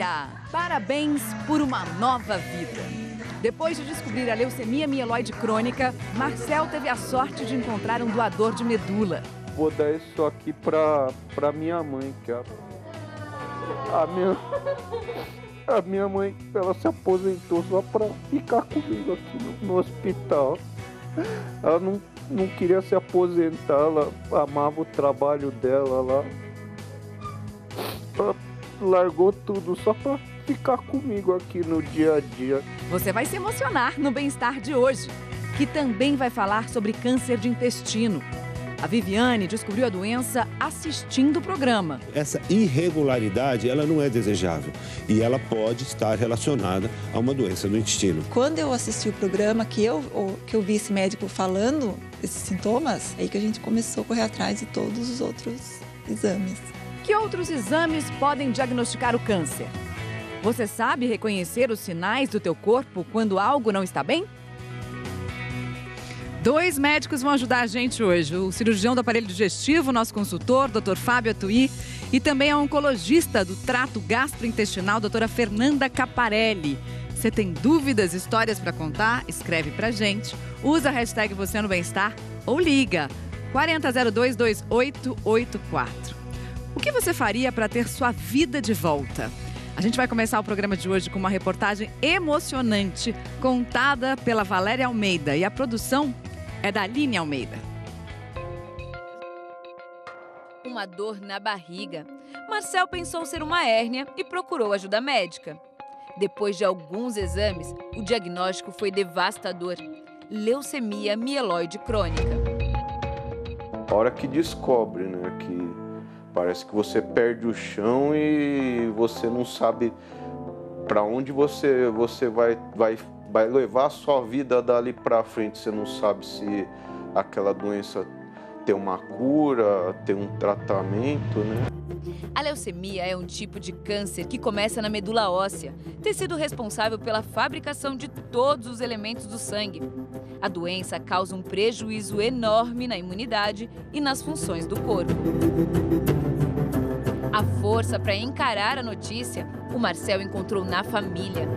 Leucemia! Parabéns por uma nova vida! Depois de descobrir a leucemia mieloide crônica, Marcel teve a sorte de encontrar um doador de medula. Vou dar isso aqui pra minha mãe, que a minha mãe, ela se aposentou só pra ficar comigo aqui no hospital. Ela não queria se aposentar, ela amava o trabalho dela lá. Ela largou tudo só pra ficar comigo aqui no dia a dia. Você vai se emocionar no Bem-Estar de hoje, que também vai falar sobre câncer de intestino. A Viviane descobriu a doença assistindo o programa. Essa irregularidade, ela não é desejável e ela pode estar relacionada a uma doença do intestino. Quando eu assisti o programa, que eu vi esse médico falando esses sintomas, aí que a gente começou a correr atrás de todos os outros exames. Que outros exames podem diagnosticar o câncer? Você sabe reconhecer os sinais do teu corpo quando algo não está bem? 2 médicos vão ajudar a gente hoje. O cirurgião do aparelho digestivo, nosso consultor, Dr. Fábio Atuí, e também a oncologista do trato gastrointestinal, doutora Fernanda Caparelli. Você tem dúvidas, histórias para contar? Escreve pra gente. Usa a hashtag Você no Bem-Estar ou liga 40022884. O que você faria para ter sua vida de volta? A gente vai começar o programa de hoje com uma reportagem emocionante contada pela Valéria Almeida e a produção é da Aline Almeida. Uma dor na barriga. Marcel pensou ser uma hérnia e procurou ajuda médica. Depois de alguns exames, o diagnóstico foi devastador: leucemia mieloide crônica. A hora que descobre, né, que parece que você perde o chão e você não sabe para onde você vai levar a sua vida dali para frente. Você não sabe se aquela doença tem uma cura, tem um tratamento, né? A leucemia é um tipo de câncer que começa na medula óssea, tecido responsável pela fabricação de todos os elementos do sangue. A doença causa um prejuízo enorme na imunidade e nas funções do corpo. A força para encarar a notícia, o Marcel encontrou na família.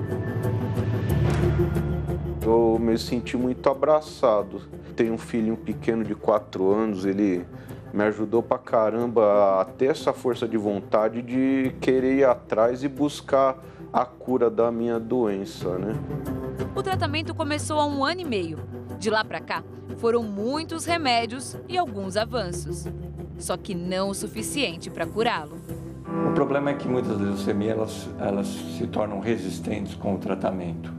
Eu me senti muito abraçado. Tenho um filhinho pequeno de 4 anos, ele me ajudou pra caramba a ter essa força de vontade de querer ir atrás e buscar a cura da minha doença, né? O tratamento começou há 1 ano e meio. De lá pra cá, foram muitos remédios e alguns avanços. Só que não o suficiente para curá-lo. O problema é que muitas leucemias elas se tornam resistentes com o tratamento.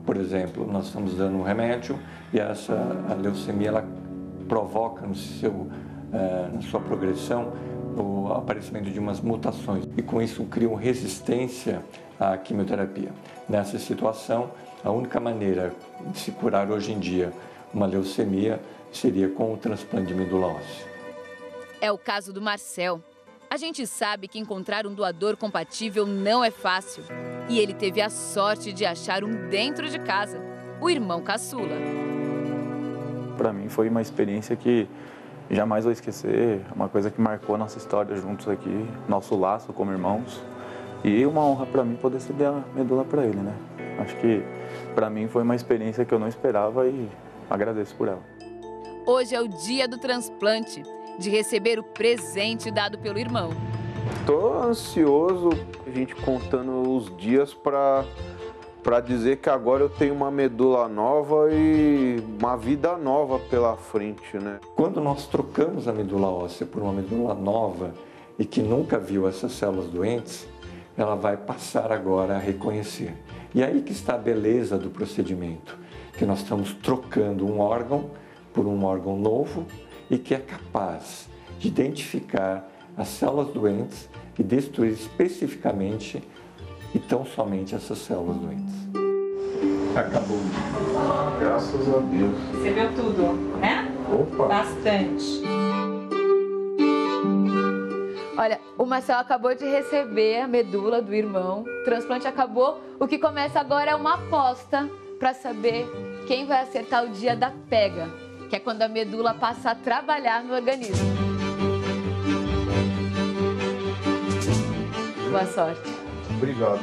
Por exemplo, nós estamos dando um remédio e a leucemia ela provoca na sua progressão o aparecimento de umas mutações e com isso criam resistência à quimioterapia. Nessa situação, a única maneira de se curar hoje em dia uma leucemia seria com o transplante de medula óssea. É o caso do Marcel. A gente sabe que encontrar um doador compatível não é fácil. E ele teve a sorte de achar um dentro de casa, o irmão caçula. Para mim foi uma experiência que jamais vou esquecer, uma coisa que marcou nossa história juntos aqui, nosso laço como irmãos. E uma honra para mim poder ceder a medula para ele, né? Acho que para mim foi uma experiência que eu não esperava e agradeço por ela. Hoje é o dia do transplante, de receber o presente dado pelo irmão. Tô ansioso, a gente contando os dias para dizer que agora eu tenho uma medula nova e uma vida nova pela frente, né? Quando nós trocamos a medula óssea por uma medula nova e que nunca viu essas células doentes, ela vai passar agora a reconhecer. E aí que está a beleza do procedimento, que nós estamos trocando um órgão por um órgão novo e que é capaz de identificar as células doentes e destruir especificamente e tão somente essas células doentes. Acabou. Graças a Deus. Você viu tudo, né? Opa! Bastante. Olha, o Marcel acabou de receber a medula do irmão, o transplante acabou, o que começa agora é uma aposta para saber quem vai acertar o dia da pega, que é quando a medula passa a trabalhar no organismo. Boa sorte. Obrigado.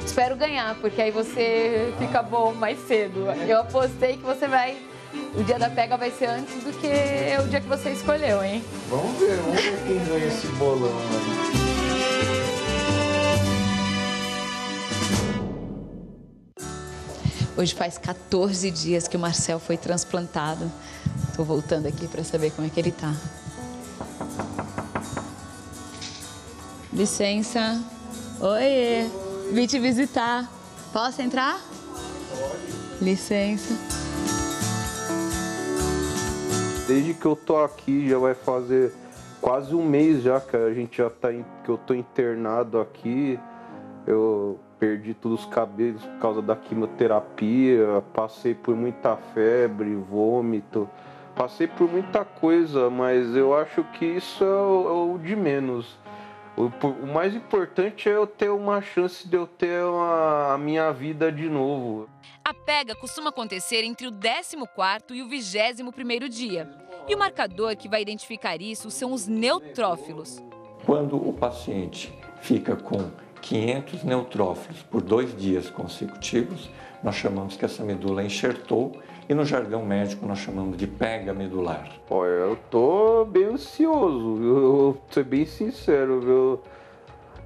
Espero ganhar, porque aí você fica bom mais cedo. Eu apostei que você vai... O dia da pega vai ser antes do que o dia que você escolheu, hein? Vamos ver quem ganha esse bolão aí. Hoje faz 14 dias que o Marcel foi transplantado. Tô voltando aqui para saber como é que ele tá. Licença. Oiê. Vim te visitar. Posso entrar? Pode. Licença. Desde que eu tô aqui, já vai fazer quase um mês já que a gente já tá que eu tô internado aqui. Eu perdi todos os cabelos por causa da quimioterapia, passei por muita febre, vômito, passei por muita coisa, mas eu acho que isso é o de menos. O mais importante é eu ter uma chance de eu ter a minha vida de novo. A pega costuma acontecer entre o 14º e o 21º dia. E o marcador que vai identificar isso são os neutrófilos. Quando o paciente fica com 500 neutrófilos por 2 dias consecutivos, nós chamamos que essa medula enxertou e no jargão médico nós chamamos de pega medular. Olha, eu tô bem ansioso, eu vou ser bem sincero, viu?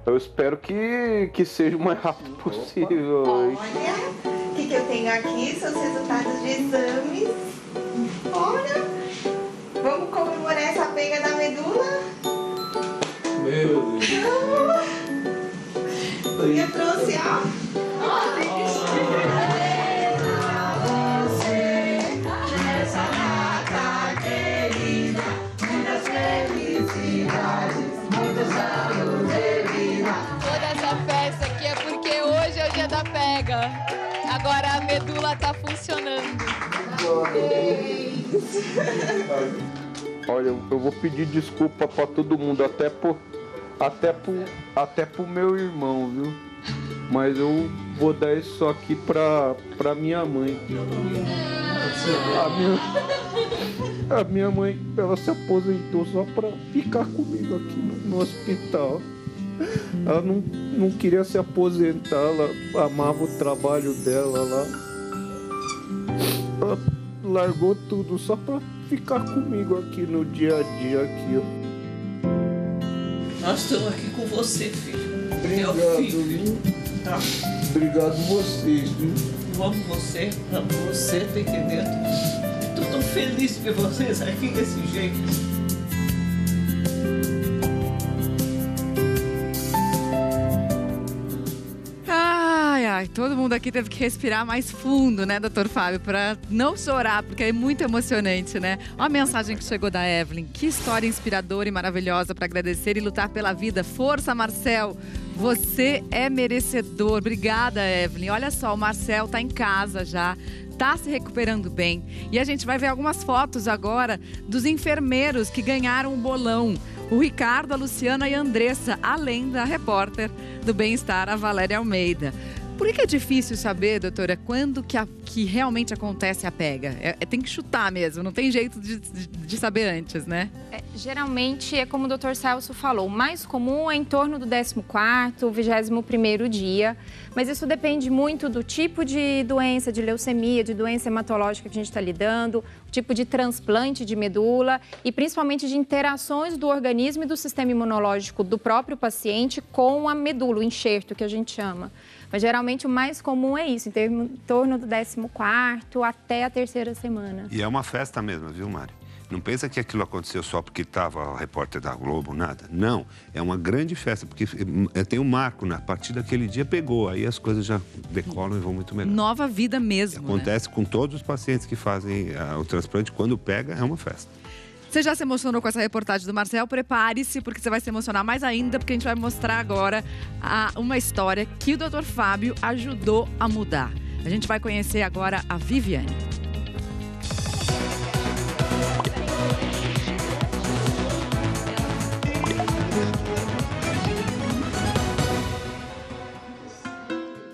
Eu espero que seja o mais rápido possível. Olha, o que eu tenho aqui são os resultados de exames. Olha, vamos comemorar essa pega da medula? Meu Deus! Eu trouxe, ó. Toda essa festa aqui é porque hoje é o dia da pega. Agora a medula tá funcionando. Olha, eu vou pedir desculpa pra todo mundo, até pro meu irmão, viu? Mas eu vou dar isso aqui pra minha mãe. A minha mãe, ela se aposentou só pra ficar comigo aqui no hospital. Ela não queria se aposentar, ela amava o trabalho dela lá. Ela largou tudo só pra ficar comigo aqui no dia a dia aqui, ó. Nós estamos aqui com você, filho. Obrigado, filho. Tá. Obrigado vocês, viu? Amo você, tá entendendo? Tô tão feliz de ver vocês aqui desse jeito. Ai, todo mundo aqui teve que respirar mais fundo, né, doutor Fábio, para não chorar, porque é muito emocionante, né? Olha a mensagem que chegou da Evelyn. Que história inspiradora e maravilhosa para agradecer e lutar pela vida. Força, Marcel! Você é merecedor. Obrigada, Evelyn. Olha só, o Marcel tá em casa já, tá se recuperando bem. E a gente vai ver algumas fotos agora dos enfermeiros que ganharam o bolão. O Ricardo, a Luciana e a Andressa, além da repórter do Bem-Estar, a Valéria Almeida. Por que é difícil saber, doutora, quando que realmente acontece a pega? Tem que chutar mesmo, não tem jeito de saber antes, né? Geralmente, é como o doutor Celso falou, o mais comum é em torno do 14º, 21º dia, mas isso depende muito do tipo de doença, de leucemia, de doença hematológica que a gente está lidando, o tipo de transplante de medula e principalmente de interações do organismo e do sistema imunológico do próprio paciente com a medula, o enxerto que a gente chama. Mas geralmente o mais comum é isso, em torno do 14º até a 3ª semana. E é uma festa mesmo, viu, Mari? Não pensa que aquilo aconteceu só porque estava o repórter da Globo, nada. Não, é uma grande festa, porque tem um marco, a partir daquele dia pegou, aí as coisas já decolam e vão muito melhor. Nova vida mesmo, acontece, né? Com todos os pacientes que fazem o transplante, quando pega, é uma festa. Você já se emocionou com essa reportagem do Marcel? Prepare-se, porque você vai se emocionar mais ainda, porque a gente vai mostrar agora uma história que o Dr. Fábio ajudou a mudar. A gente vai conhecer agora a Viviane.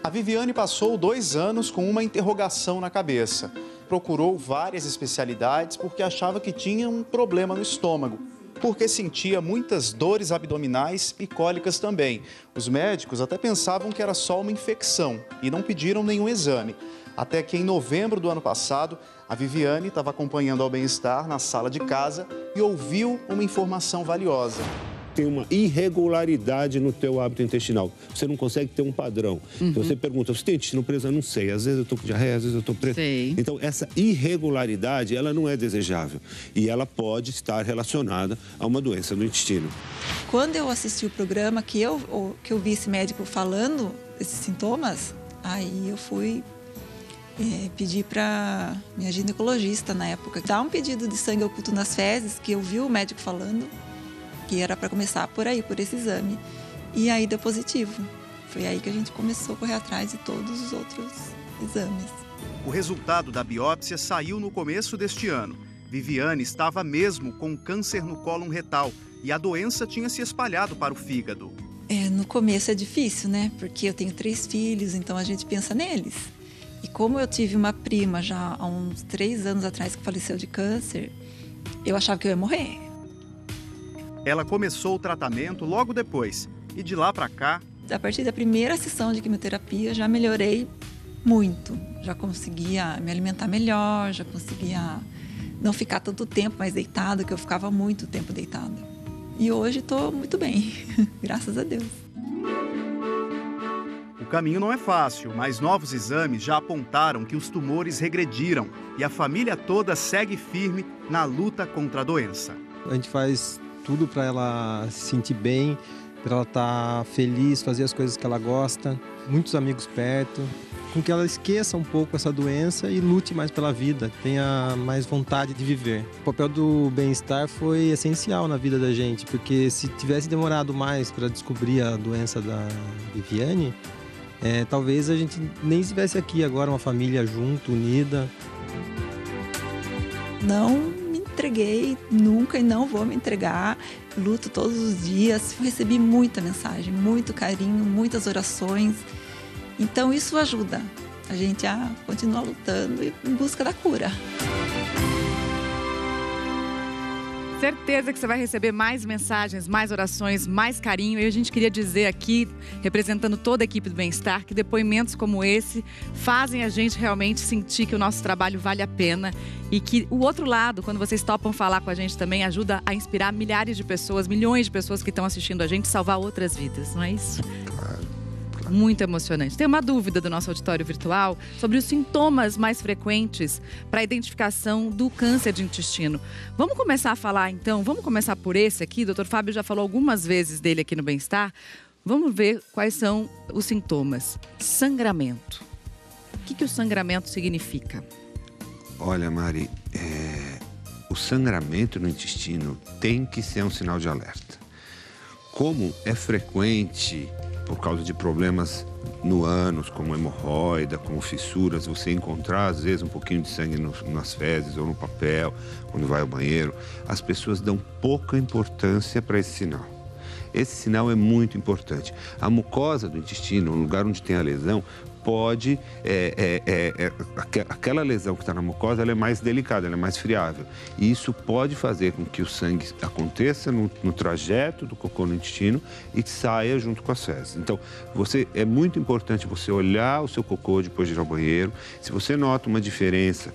A Viviane passou 2 anos com uma interrogação na cabeça. Procurou várias especialidades porque achava que tinha um problema no estômago. porque sentia muitas dores abdominais e cólicas também. Os médicos até pensavam que era só uma infecção e não pediram nenhum exame. Até que em novembro do ano passado, a Viviane estava acompanhando ao Bem-Estar na sala de casa e ouviu uma informação valiosa. Tem uma irregularidade no teu hábito intestinal. Você não consegue ter um padrão. Então você pergunta, você tem intestino preso? Eu não sei. Às vezes eu estou com diarreia, às vezes eu estou preso. Sei. Então essa irregularidade, ela não é desejável. E ela pode estar relacionada a uma doença do intestino. Quando eu assisti o programa, que eu vi esse médico falando esses sintomas, aí eu fui pedir para minha ginecologista na época dar um pedido de sangue oculto nas fezes, que eu vi o médico falando, que era para começar por aí, por esse exame. E aí deu positivo. Foi aí que a gente começou a correr atrás de todos os outros exames. O resultado da biópsia saiu no começo deste ano. Viviane estava mesmo com câncer no cólon retal e a doença tinha se espalhado para o fígado. No começo é difícil, né? Porque eu tenho 3 filhos, então a gente pensa neles. E como eu tive uma prima já há uns 3 anos atrás que faleceu de câncer, eu achava que eu ia morrer. Ela começou o tratamento logo depois e de lá para cá... A partir da primeira sessão de quimioterapia já melhorei muito. Já conseguia me alimentar melhor, já conseguia não ficar tanto tempo mais deitada, que eu ficava muito tempo deitada. E hoje estou muito bem, graças a Deus. O caminho não é fácil, mas novos exames já apontaram que os tumores regrediram e a família toda segue firme na luta contra a doença. A gente faz tudo para ela se sentir bem, para ela estar feliz, fazer as coisas que ela gosta, muitos amigos perto, com que ela esqueça um pouco essa doença e lute mais pela vida, tenha mais vontade de viver. O papel do Bem-Estar foi essencial na vida da gente, porque se tivesse demorado mais para descobrir a doença da Viviane, talvez a gente nem estivesse aqui agora, uma família junto, unida. Não entreguei nunca e não vou me entregar. Luto todos os dias. Recebi muita mensagem, muito carinho, muitas orações. Então isso ajuda a gente a continuar lutando em busca da cura. Certeza que você vai receber mais mensagens, mais orações, mais carinho. E a gente queria dizer aqui, representando toda a equipe do Bem-Estar, que depoimentos como esse fazem a gente realmente sentir que o nosso trabalho vale a pena e que o outro lado, quando vocês topam falar com a gente também, ajuda a inspirar milhares de pessoas, milhões de pessoas que estão assistindo a gente, salvar outras vidas, não é isso? Muito emocionante. Tem uma dúvida do nosso auditório virtual sobre os sintomas mais frequentes para a identificação do câncer de intestino. Vamos começar a falar então, vamos começar por esse aqui. O Dr. Fábio já falou algumas vezes dele aqui no Bem-Estar. Vamos ver quais são os sintomas. Sangramento. O que o sangramento significa? Olha, Mari, o sangramento no intestino tem que ser um sinal de alerta. Como é frequente, por causa de problemas no ânus, como hemorroida, como fissuras, você encontrar às vezes um pouquinho de sangue nas fezes ou no papel, quando vai ao banheiro, as pessoas dão pouca importância para esse sinal. Esse sinal é muito importante. A mucosa do intestino, o lugar onde tem a lesão, pode... aquela lesão que está na mucosa, ela é mais delicada, ela é mais friável. E isso pode fazer com que o sangue aconteça no trajeto do cocô no intestino e saia junto com as fezes. Então, é muito importante você olhar o seu cocô depois de ir ao banheiro. Se você nota uma diferença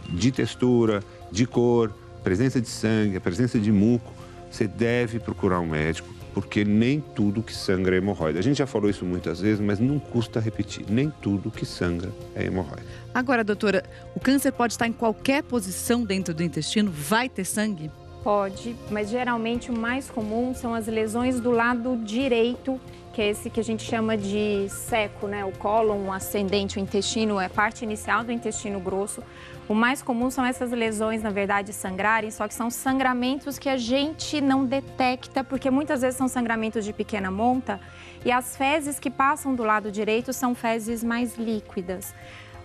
de textura, de cor, presença de sangue, a presença de muco, você deve procurar um médico, porque nem tudo que sangra é hemorroida. A gente já falou isso muitas vezes, mas não custa repetir. Nem tudo que sangra é hemorroida. Agora, doutora, o câncer pode estar em qualquer posição dentro do intestino? Vai ter sangue? Pode, mas geralmente o mais comum são as lesões do lado direito, que é esse que a gente chama de seco, né? O cólon ascendente, o intestino, é a parte inicial do intestino grosso. O mais comum são essas lesões, na verdade, sangrarem, só que são sangramentos que a gente não detecta, porque muitas vezes são sangramentos de pequena monta e as fezes que passam do lado direito são fezes mais líquidas.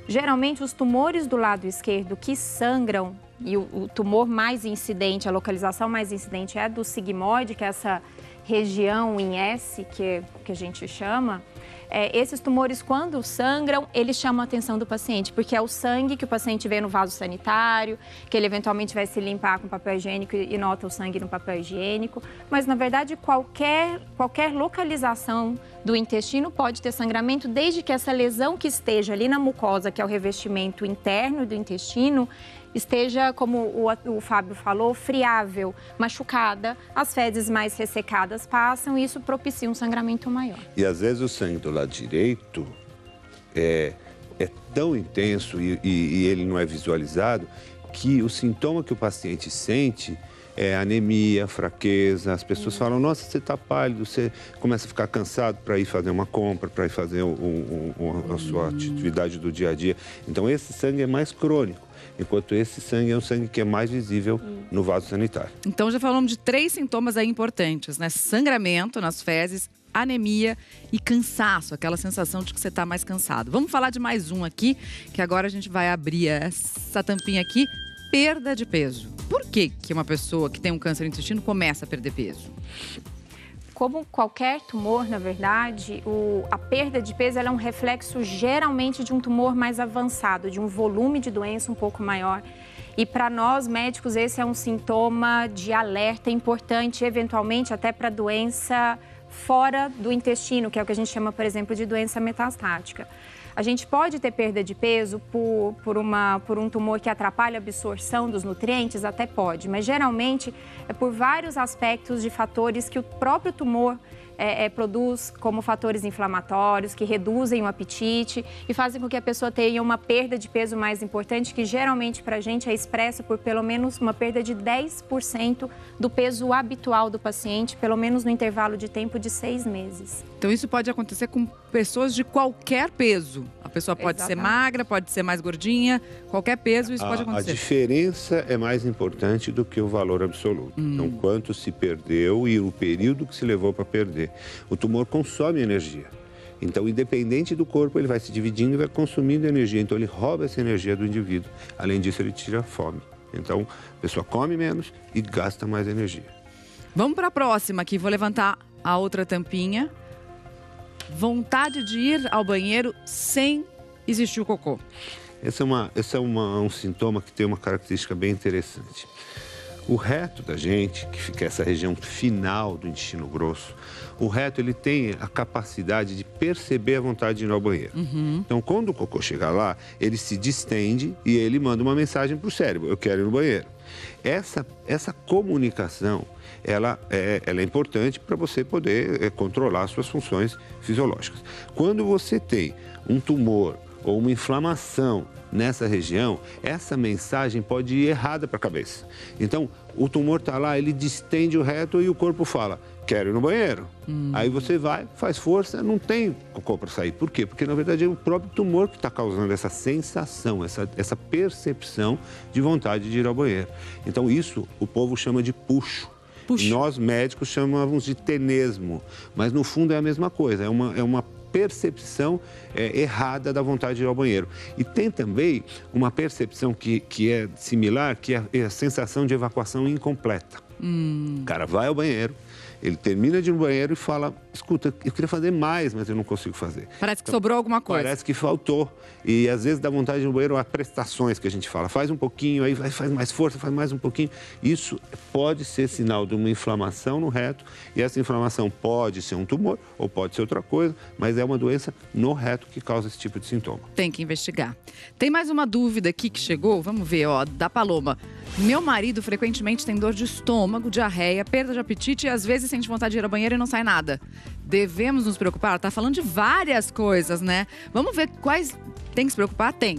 Geralmente, os tumores do lado esquerdo que sangram, e o tumor mais incidente, a localização mais incidente é do sigmoide, que é essa região em S, que a gente chama, Esses tumores, quando sangram, eles chamam a atenção do paciente, porque é o sangue que o paciente vê no vaso sanitário, que ele eventualmente vai se limpar com papel higiênico e nota o sangue no papel higiênico. Mas, na verdade, qualquer localização do intestino pode ter sangramento, desde que essa lesão que esteja ali na mucosa, que é o revestimento interno do intestino, esteja, como o Fábio falou, friável, machucada, as fezes mais ressecadas passam e isso propicia um sangramento maior. E às vezes o sangue do lado direito é tão intenso e ele não é visualizado que o sintoma que o paciente sente é anemia, fraqueza. As pessoas falam, nossa, você está pálido, você começa a ficar cansado para ir fazer uma compra, para ir fazer a sua atividade do dia a dia. Então esse sangue é mais crônico, enquanto esse sangue é um sangue que é mais visível no vaso sanitário. Então já falamos de 3 sintomas aí importantes, né? Sangramento nas fezes, anemia e cansaço, aquela sensação de que você está mais cansado. Vamos falar de mais um aqui, que agora a gente vai abrir essa tampinha aqui, perda de peso. Por que uma pessoa que tem um câncer no intestino começa a perder peso? Como qualquer tumor, na verdade, a perda de peso ela é um reflexo geralmente de um tumor mais avançado, de um volume de doença um pouco maior. E para nós médicos esse é um sintoma de alerta importante, eventualmente até para doença fora do intestino, que é o que a gente chama, por exemplo, de doença metastática. A gente pode ter perda de peso por um tumor que atrapalha a absorção dos nutrientes? Até pode, mas geralmente é por vários aspectos de fatores que o próprio tumor produz, como fatores inflamatórios, que reduzem o apetite e fazem com que a pessoa tenha uma perda de peso mais importante, que geralmente para a gente é expressa por pelo menos uma perda de 10% do peso habitual do paciente, pelo menos no intervalo de tempo de 6 meses. Então isso pode acontecer com pessoas de qualquer peso. A pessoa pode ser magra, pode ser mais gordinha, qualquer peso isso pode acontecer. A diferença é mais importante do que o valor absoluto. Então, quanto se perdeu e o período que se levou para perder. O tumor consome energia. Então, independente do corpo, ele vai se dividindo e vai consumindo energia. Então, ele rouba essa energia do indivíduo. Além disso, ele tira a fome. Então, a pessoa come menos e gasta mais energia. Vamos para a próxima aqui. Vou levantar a outra tampinha. Vontade de ir ao banheiro sem existir o cocô. Esse é um sintoma que tem uma característica bem interessante. O reto da gente, que fica essa região final do intestino grosso, o reto ele tem a capacidade de perceber a vontade de ir ao banheiro. Então, quando o cocô chega lá, ele se distende e ele manda uma mensagem para o cérebro: eu quero ir no banheiro. Essa comunicação, ela é importante para você poder controlar as suas funções fisiológicas. Quando você tem um tumor ou uma inflamação nessa região, essa mensagem pode ir errada para a cabeça. Então, o tumor está lá, ele distende o reto e o corpo fala: quero ir no banheiro. Aí você vai, faz força, não tem cocô para sair. Por quê? Porque, na verdade, é o próprio tumor que está causando essa sensação, essa percepção de vontade de ir ao banheiro. Então, isso o povo chama de puxo. Nós, médicos, chamamos de tenesmo. Mas, no fundo, é a mesma coisa. É uma percepção errada da vontade de ir ao banheiro. E tem também uma percepção que é similar, que é a sensação de evacuação incompleta. O cara vai ao banheiro, ele termina de ir no banheiro e fala: escuta, eu queria fazer mais, mas eu não consigo fazer. Parece que sobrou alguma coisa. Parece que faltou. E às vezes dá vontade de ir no banheiro, há prestações que a gente fala. Faz um pouquinho, aí faz mais força, faz mais um pouquinho. Isso pode ser sinal de uma inflamação no reto. E essa inflamação pode ser um tumor ou pode ser outra coisa, mas é uma doença no reto que causa esse tipo de sintoma. Tem que investigar. Tem mais uma dúvida aqui que chegou. Vamos ver, da Paloma. Meu marido frequentemente tem dor de estômago, diarreia, perda de apetite e às vezes sente vontade de ir ao banheiro e não sai nada. Devemos nos preocupar? Ela tá falando de várias coisas, né? Vamos ver quais tem que se preocupar? Tem.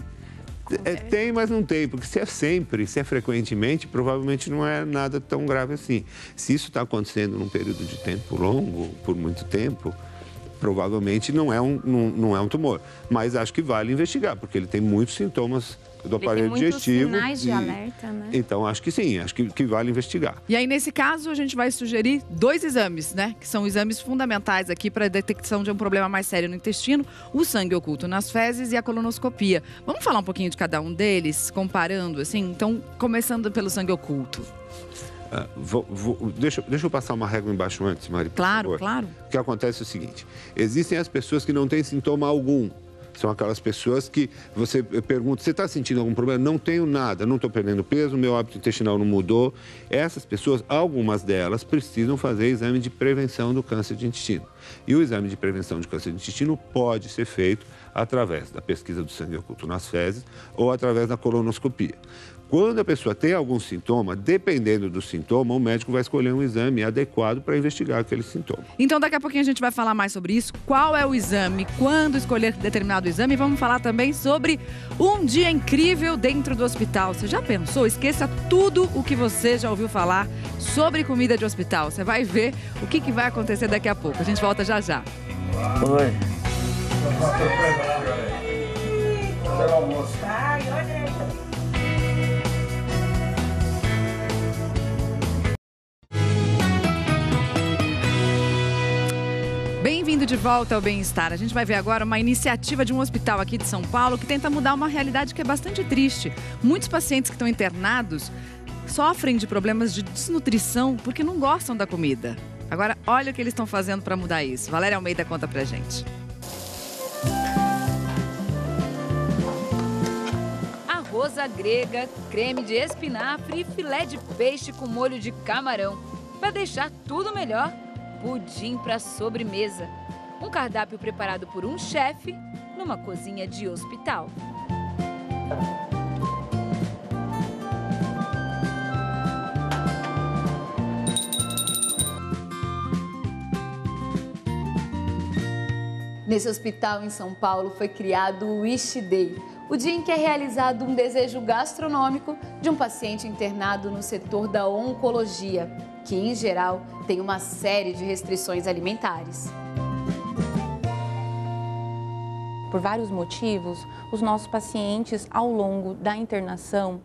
Tem, mas não tem, porque se é frequentemente, provavelmente não é nada tão grave assim. Se isso está acontecendo num período de tempo longo, por muito tempo, provavelmente não é um tumor. Mas acho que vale investigar, porque ele tem muitos sintomas do aparelho digestivo. Sinais de alerta, né? Então, acho que sim, acho que vale investigar. E aí, nesse caso, a gente vai sugerir 2 exames, né? Que são exames fundamentais aqui para a detecção de um problema mais sério no intestino: o sangue oculto nas fezes e a colonoscopia. Vamos falar um pouquinho de cada um deles, comparando, assim? Então, começando pelo sangue oculto. Deixa eu passar uma régua embaixo antes, Mari, por favor. Claro. O que acontece é o seguinte, existem as pessoas que não têm sintoma algum. São aquelas pessoas que você pergunta, você está sentindo algum problema? Não tenho nada, não estou perdendo peso, meu hábito intestinal não mudou. Essas pessoas, algumas delas, precisam fazer exame de prevenção do câncer de intestino. E o exame de prevenção de câncer de intestino pode ser feito através da pesquisa do sangue oculto nas fezes ou através da colonoscopia. Quando a pessoa tem algum sintoma, dependendo do sintoma, o médico vai escolher um exame adequado para investigar aquele sintoma. Então, daqui a pouquinho a gente vai falar mais sobre isso. Qual é o exame, quando escolher determinado exame. E vamos falar também sobre um dia incrível dentro do hospital. Você já pensou? Esqueça tudo o que você já ouviu falar sobre comida de hospital. Você vai ver o que vai acontecer daqui a pouco. A gente volta já já. Oi. Ai, olha aí. Bem-vindo de volta ao Bem-Estar. A gente vai ver agora uma iniciativa de um hospital aqui de São Paulo que tenta mudar uma realidade que é bastante triste. Muitos pacientes que estão internados sofrem de problemas de desnutrição porque não gostam da comida. Agora, olha o que eles estão fazendo para mudar isso. Valéria Almeida conta pra gente. Arroz à grega, creme de espinafre e filé de peixe com molho de camarão. Para deixar tudo melhor, pudim para sobremesa. Um cardápio preparado por um chefe numa cozinha de hospital. Nesse hospital em São Paulo foi criado o Wish Day, o dia em que é realizado um desejo gastronômico de um paciente internado no setor da oncologia, que em geral tem uma série de restrições alimentares. Por vários motivos, os nossos pacientes ao longo da internação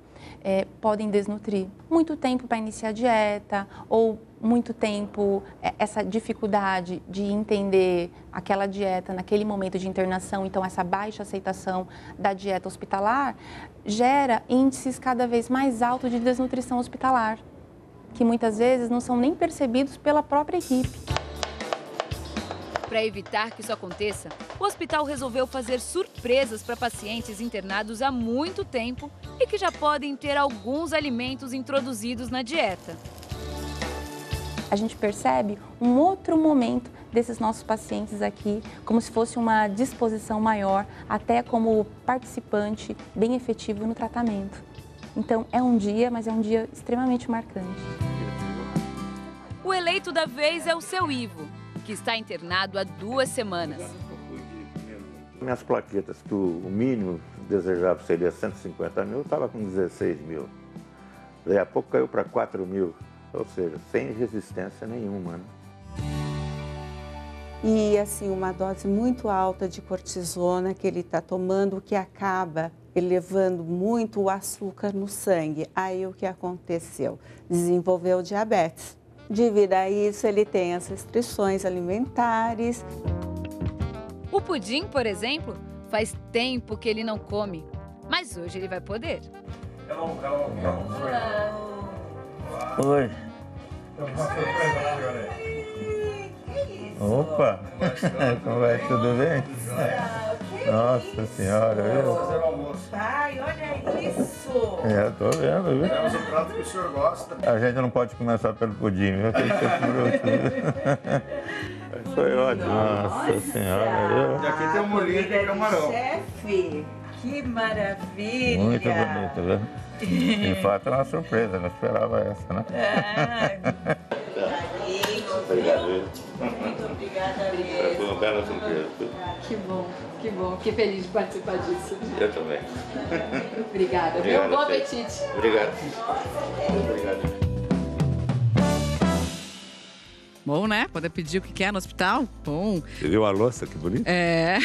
podem desnutrir. Muito tempo para iniciar a dieta ou muito tempo, essa dificuldade de entender aquela dieta naquele momento de internação, então essa baixa aceitação da dieta hospitalar, gera índices cada vez mais altos de desnutrição hospitalar, que muitas vezes não são nem percebidos pela própria equipe. Para evitar que isso aconteça, o hospital resolveu fazer surpresas para pacientes internados há muito tempo e que já podem ter alguns alimentos introduzidos na dieta. A gente percebe um outro momento desses nossos pacientes aqui, como se fosse uma disposição maior, até como participante bem efetivo no tratamento. Então, é um dia, mas é um dia extremamente marcante. O eleito da vez é o seu Ivo, que está internado há 2 semanas. Minhas plaquetas, que o mínimo desejável seria 150 mil, eu estava com 16 mil. Daí a pouco caiu para 4 mil. Ou seja, sem resistência nenhuma, né? E assim, uma dose muito alta de cortisona que ele está tomando, que acaba elevando muito o açúcar no sangue. Aí o que aconteceu? Desenvolveu diabetes. Devido a isso, ele tem as restrições alimentares. O pudim, por exemplo, faz tempo que ele não come, mas hoje ele vai poder. Oi. Opa! Como vai? Tudo bem? Nossa Senhora, viu? Pai, olha isso! Eu tô vendo, viu? Temos um prato que o senhor gosta. A gente não pode começar pelo pudim, viu? Tem que ser por último. Foi ótimo. Nossa Senhora, viu? E aqui tem um molhinho de camarão. Chefe, que maravilha! Muito bonito, viu? De fato, é uma surpresa, não esperava essa, né? Obrigado. Muito obrigada mesmo. Foi uma bela surpresa. Que bom, que bom. Fiquei feliz de participar disso. Eu também. Obrigada. Obrigado, bom apetite. Obrigado. Obrigado. Bom, né? Poder pedir o que quer no hospital. Bom. Você viu a louça? Que bonito. É.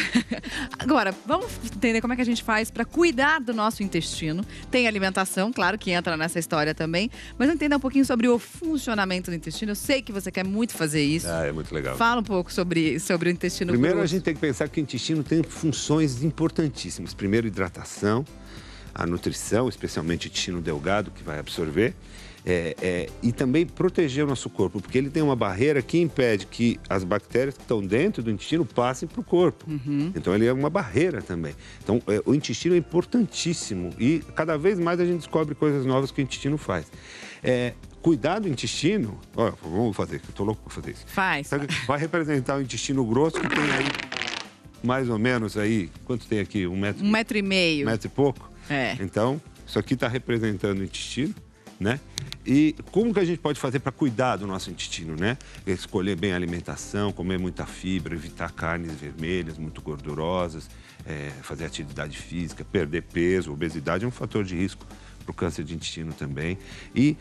Agora, vamos entender como é que a gente faz para cuidar do nosso intestino. Tem alimentação, claro, que entra nessa história também. Mas entender um pouquinho sobre o funcionamento do intestino. Eu sei que você quer muito fazer isso. Ah, é muito legal. Fala um pouco sobre o intestino. Primeiro, a gente tem que pensar que o intestino tem funções importantíssimas. Primeiro, hidratação, a nutrição, especialmente o intestino delgado, que vai absorver. E também proteger o nosso corpo, porque ele tem uma barreira que impede que as bactérias que estão dentro do intestino passem para o corpo. Então, ele é uma barreira também. Então, o intestino é importantíssimo e cada vez mais a gente descobre coisas novas que o intestino faz. Cuidar do intestino, vamos fazer, que eu tô louco para fazer isso. Faz. Vai representar o intestino grosso, que tem aí mais ou menos aí, quanto tem aqui? 1 metro? 1,5 metro. 1 metro e pouco? Então, isso aqui está representando o intestino, né? E como que a gente pode fazer para cuidar do nosso intestino, né? Escolher bem a alimentação, comer muita fibra, evitar carnes vermelhas, muito gordurosas, fazer atividade física, perder peso. Obesidade é um fator de risco para o câncer de intestino também. E,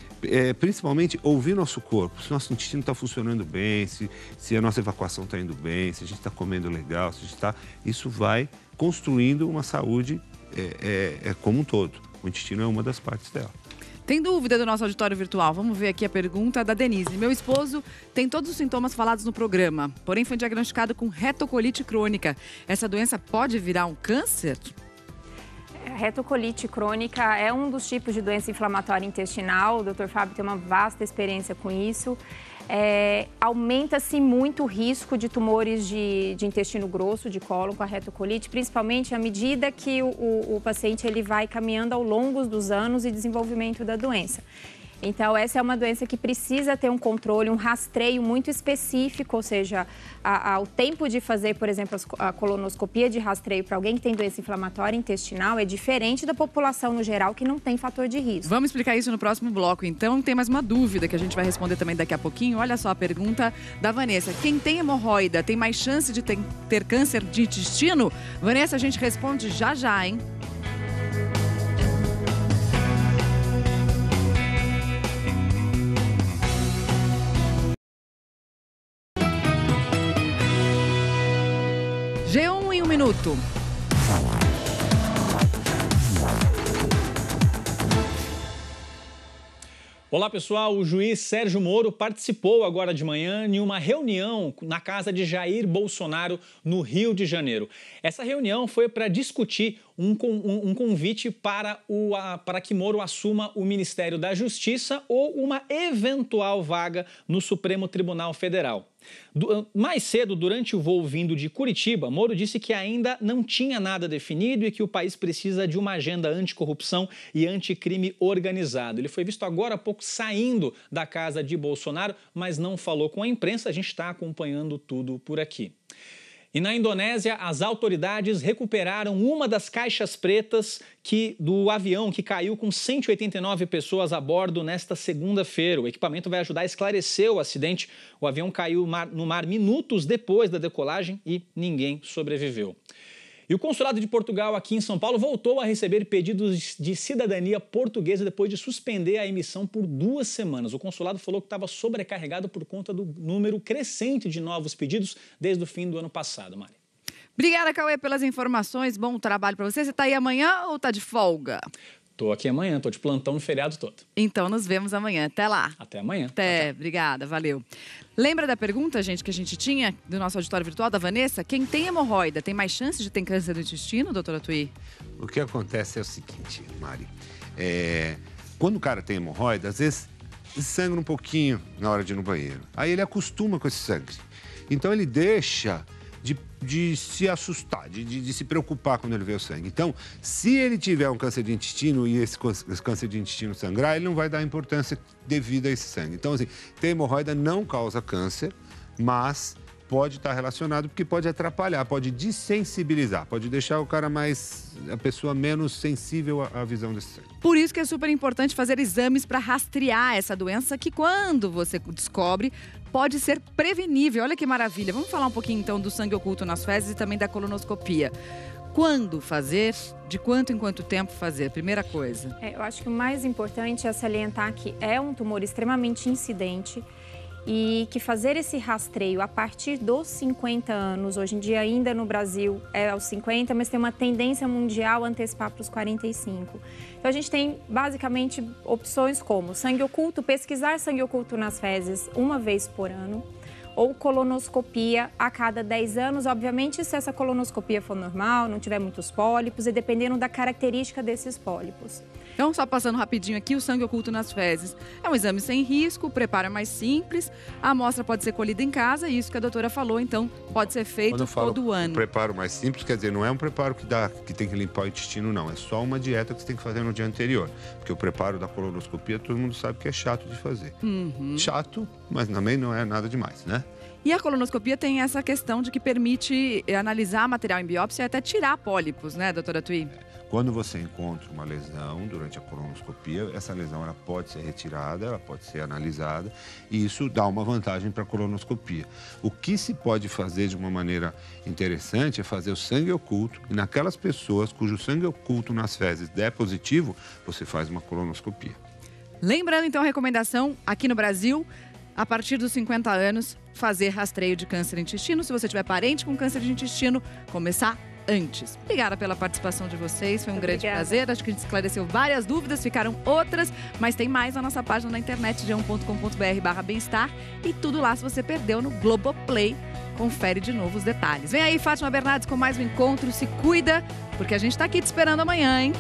principalmente, ouvir nosso corpo. Se nosso intestino está funcionando bem, se a nossa evacuação está indo bem, se a gente está comendo legal, se a gente está... Isso vai construindo uma saúde como um todo. O intestino é uma das partes dela. Tem dúvida do nosso auditório virtual? Vamos ver aqui a pergunta da Denise. Meu esposo tem todos os sintomas falados no programa, porém foi diagnosticado com retocolite crônica. Essa doença pode virar um câncer? A retocolite crônica é um dos tipos de doença inflamatória intestinal. O Dr. Fábio tem uma vasta experiência com isso. Aumenta-se muito o risco de tumores de intestino grosso, de cólon, com a retocolite, principalmente à medida que o paciente ele vai caminhando ao longo dos anos e desenvolvimento da doença. Então, essa é uma doença que precisa ter um controle, um rastreio muito específico, ou seja, o tempo de fazer, por exemplo, a colonoscopia de rastreio para alguém que tem doença inflamatória intestinal é diferente da população no geral que não tem fator de risco. Vamos explicar isso no próximo bloco, então. Tem mais uma dúvida que a gente vai responder também daqui a pouquinho. Olha só a pergunta da Vanessa. Quem tem hemorroida tem mais chance de ter câncer de intestino? Vanessa, a gente responde já, hein? G1 em 1 minuto. Olá pessoal, o juiz Sérgio Moro participou agora de manhã em uma reunião na casa de Jair Bolsonaro no Rio de Janeiro. Essa reunião foi para discutir um convite para que Moro assuma o Ministério da Justiça ou uma eventual vaga no Supremo Tribunal Federal. Mais cedo, durante o voo vindo de Curitiba, Moro disse que ainda não tinha nada definido e que o país precisa de uma agenda anticorrupção e anticrime organizado. Ele foi visto agora há pouco saindo da casa de Bolsonaro, mas não falou com a imprensa. A gente está acompanhando tudo por aqui. E na Indonésia, as autoridades recuperaram uma das caixas pretas do avião que caiu com 189 pessoas a bordo nesta segunda-feira. O equipamento vai ajudar a esclarecer o acidente. O avião caiu no mar minutos depois da decolagem e ninguém sobreviveu. E o Consulado de Portugal aqui em São Paulo voltou a receber pedidos de cidadania portuguesa depois de suspender a emissão por 2 semanas. O consulado falou que estava sobrecarregado por conta do número crescente de novos pedidos desde o fim do ano passado, Mari. Obrigada, Cauê, pelas informações. Bom trabalho para você. Você está aí amanhã ou está de folga? Estou aqui amanhã, estou de plantão no feriado todo. Então, nos vemos amanhã. Até lá. Até amanhã. Até. Obrigada, valeu. Lembra da pergunta, gente, que a gente tinha do nosso auditório virtual, da Vanessa? Quem tem hemorroida tem mais chance de ter câncer do intestino, doutora Thuy? O que acontece é o seguinte, Mari. Quando o cara tem hemorroida, às vezes sangra um pouquinho na hora de ir no banheiro. Aí ele acostuma com esse sangue. Então ele deixa de se assustar, de se preocupar quando ele vê o sangue. Então, se ele tiver um câncer de intestino e esse câncer de intestino sangrar, ele não vai dar importância devida a esse sangue. Então, assim, ter hemorroida não causa câncer, mas pode estar relacionado porque pode atrapalhar, pode desensibilizar, pode deixar a pessoa menos sensível à visão desse sangue. Por isso que é super importante fazer exames para rastrear essa doença que, quando você descobre, pode ser prevenível. Olha que maravilha. Vamos falar um pouquinho, então, do sangue oculto nas fezes e também da colonoscopia. Quando fazer? De quanto em quanto tempo fazer? Primeira coisa. Eu acho que o mais importante é salientar que é um tumor extremamente incidente e que fazer esse rastreio a partir dos 50 anos, hoje em dia ainda no Brasil é aos 50, mas tem uma tendência mundial a antecipar para os 45. Então a gente tem basicamente opções como sangue oculto, pesquisar sangue oculto nas fezes uma vez por ano, ou colonoscopia a cada 10 anos, obviamente se essa colonoscopia for normal, não tiver muitos pólipos e dependendo da característica desses pólipos. Então, só passando rapidinho aqui, o sangue oculto nas fezes é um exame sem risco, o preparo é mais simples, a amostra pode ser colhida em casa, e isso que a doutora falou, então pode ser feito todo ano. Preparo mais simples, quer dizer, não é um preparo que tem que limpar o intestino, não. É só uma dieta que você tem que fazer no dia anterior. Porque o preparo da colonoscopia, todo mundo sabe que é chato de fazer. Chato, mas também não é nada demais, né? E a colonoscopia tem essa questão de que permite analisar material em biópsia e até tirar pólipos, né, doutora Thuy? Quando você encontra uma lesão durante a colonoscopia, essa lesão ela pode ser retirada, ela pode ser analisada, e isso dá uma vantagem para a colonoscopia. O que se pode fazer de uma maneira interessante é fazer o sangue oculto, e naquelas pessoas cujo sangue oculto nas fezes der positivo, você faz uma colonoscopia. Lembrando, então, a recomendação aqui no Brasil, a partir dos 50 anos, fazer rastreio de câncer de intestino. Se você tiver parente com câncer de intestino, começar antes. Obrigada pela participação de vocês, foi um grande prazer. Acho que a gente esclareceu várias dúvidas, ficaram outras, mas tem mais na nossa página na internet, g1.com.br/bem-estar, e tudo lá se você perdeu no Globoplay. Confere de novo os detalhes. Vem aí, Fátima Bernardes, com mais um encontro. Se cuida, porque a gente está aqui te esperando amanhã, hein?